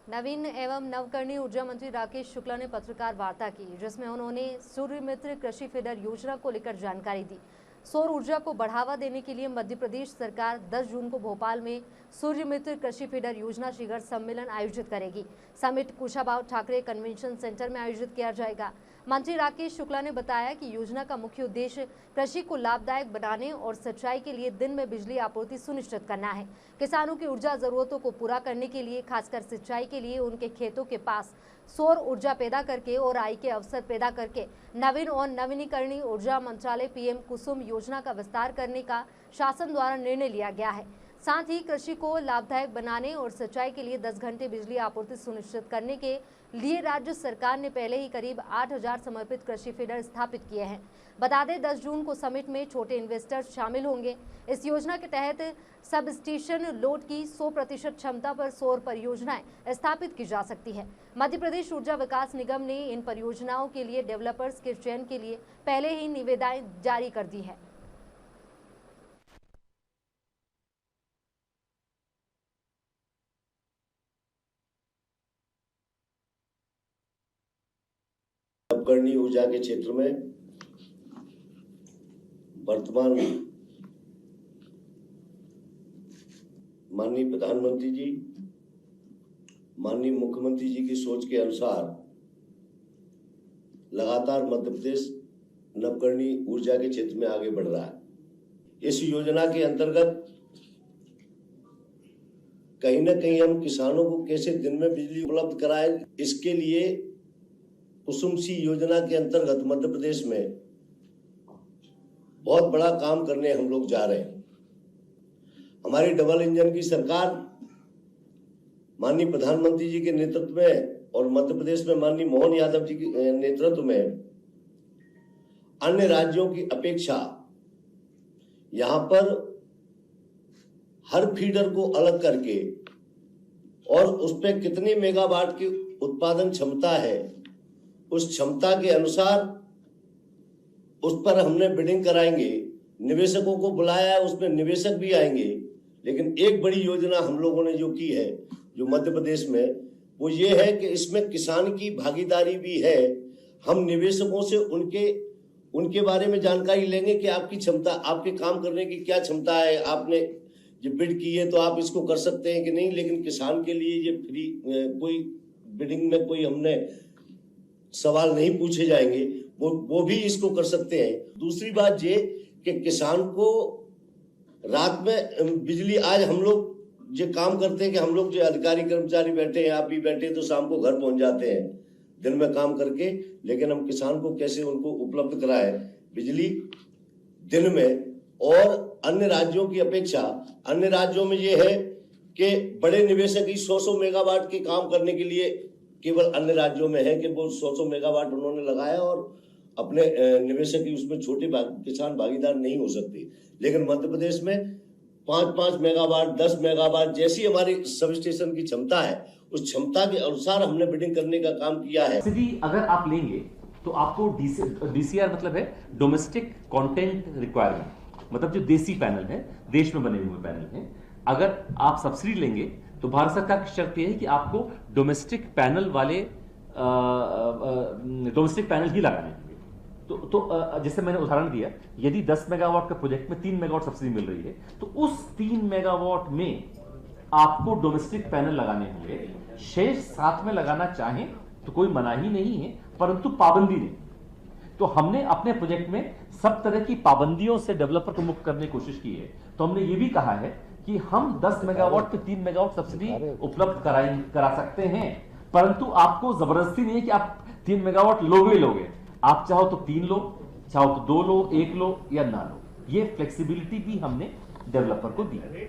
नवीन एवं नवकरणीय ऊर्जा मंत्री राकेश शुक्ला ने पत्रकार वार्ता की, जिसमें उन्होंने सूर्य मित्र कृषि फीडर योजना को लेकर जानकारी दी। सौर ऊर्जा को बढ़ावा देने के लिए मध्य प्रदेश सरकार 10 जून को भोपाल में सूर्य मित्र कृषि फीडर योजना शिखर सम्मेलन आयोजित करेगी। Summit Kushabhau Thackeray convention centre में आयोजित किया जाएगा। मंत्री राकेश शुक्ला ने बताया कि योजना का मुख्य उद्देश्य कृषि को लाभदायक बनाने और सिंचाई के लिए दिन में बिजली आपूर्ति सुनिश्चित करना है। किसानों की ऊर्जा जरूरतों को पूरा करने के लिए, खासकर सिंचाई के लिए, उनके खेतों के पास सौर ऊर्जा पैदा करके और आय के अवसर पैदा करके नवीन और नवीनीकरणीय ऊर्जा मंत्रालय पीएम कुसुम योजना का विस्तार करने का शासन द्वारा निर्णय लिया गया है। साथ ही कृषि को लाभदायक बनाने और सिंचाई के लिए 10 घंटे बिजली आपूर्ति सुनिश्चित करने के लिए राज्य सरकार ने पहले ही करीब 8000 समर्पित कृषि फीडर स्थापित किए हैं। बता दें 10 जून को समिट में छोटे इन्वेस्टर्स शामिल होंगे। इस योजना के तहत सब स्टेशन लोड की 100% क्षमता पर सौर परियोजनाएं स्थापित की जा सकती है। मध्य प्रदेश ऊर्जा विकास निगम ने इन परियोजनाओं के लिए डेवलपर्स के चयन के लिए पहले ही निविदाएं जारी कर दी है। नवकरणीय ऊर्जा के क्षेत्र में वर्तमान माननीय प्रधानमंत्री जी, माननीय मुख्यमंत्री जी की सोच के अनुसार लगातार मध्य प्रदेश नवकरणीय ऊर्जा के क्षेत्र में आगे बढ़ रहा है। इस योजना के अंतर्गत कहीं ना कहीं हम किसानों को कैसे दिन में बिजली उपलब्ध कराएं, इसके लिए कुसुम सी योजना के अंतर्गत मध्य प्रदेश में बहुत बड़ा काम करने हम लोग जा रहे हैं। हमारी डबल इंजन की सरकार माननीय प्रधानमंत्री जी के नेतृत्व में और मध्य प्रदेश में माननीय मोहन यादव जी के नेतृत्व में अन्य राज्यों की अपेक्षा यहां पर हर फीडर को अलग करके और उस पर कितने मेगावाट की उत्पादन क्षमता है, उस क्षमता के अनुसार उस पर हमने बिडिंग कराएंगे। निवेशकों को बुलाया है, उसमें निवेशक भी आएंगे। लेकिन एक बड़ी योजना हम लोगों ने जो की है, जो मध्य प्रदेश में, वो ये है कि इसमें किसान की भागीदारी भी है। हम निवेशकों से उनके बारे में जानकारी लेंगे कि आपकी क्षमता, आपके काम करने की क्या क्षमता है, आपने जो बिड की है तो आप इसको कर सकते हैं कि नहीं। लेकिन किसान के लिए ये फ्री, कोई बिडिंग में कोई हमने सवाल नहीं पूछे जाएंगे, वो भी इसको कर सकते हैं। दूसरी बात ये कि किसान को रात में बिजली, आज हम लोग जो काम करते हैं कि हम लोग जो अधिकारी कर्मचारी बैठे हैं, आप भी बैठे हैं, तो शाम को घर पहुंच जाते हैं दिन में काम करके। लेकिन हम किसान को कैसे उनको उपलब्ध कराएं बिजली दिन में। और अन्य राज्यों की अपेक्षा अन्य राज्यों में ये है कि बड़े निवेशक ही 100 मेगावाट के काम करने के लिए केवल अन्य राज्यों में है कि वो 100 मेगावाट उन्होंने लगाया और अपने निवेशक ही उसमें छोटे किसान भागीदार नहीं हो सकते। लेकिन मध्य प्रदेश में 5-5 मेगावाट, 10 मेगावाट जैसी हमारी सब स्टेशन की क्षमता है, उस क्षमता के अनुसार हमने बिडिंग करने का काम किया है। अगर आप लेंगे तो आपको डीसीआर मतलब है डोमेस्टिक कंटेंट रिक्वायरमेंट, मतलब जो देसी पैनल है, देश में बने हुए पैनल है, अगर आप सब्सिडी लेंगे तो भारत सरकार की शर्त यह है कि आपको डोमेस्टिक पैनल वाले डोमेस्टिक पैनल ही लगाने होंगे। तो जैसे मैंने उदाहरण दिया, यदि 10 मेगावाट का प्रोजेक्ट में 3 मेगावाट सब्सिडी मिल रही है तो उस 3 मेगावाट में आपको डोमेस्टिक पैनल लगाने होंगे। शेष 7 में लगाना चाहें तो कोई मनाही नहीं है, परंतु पाबंदी नहीं। तो हमने अपने प्रोजेक्ट में सब तरह की पाबंदियों से डेवलपर को मुक्त करने की कोशिश की है। तो हमने ये भी कहा है कि हम 10 मेगावाट पे 3 मेगावाट सब्सिडी उपलब्ध करा सकते हैं, परंतु आपको जबरदस्ती नहीं है कि आप 3 मेगावाट लोगे। आप चाहो तो 3 लो, चाहो तो 2 लो, 1 लो या ना लो। ये फ्लेक्सिबिलिटी भी हमने डेवलपर को दी है।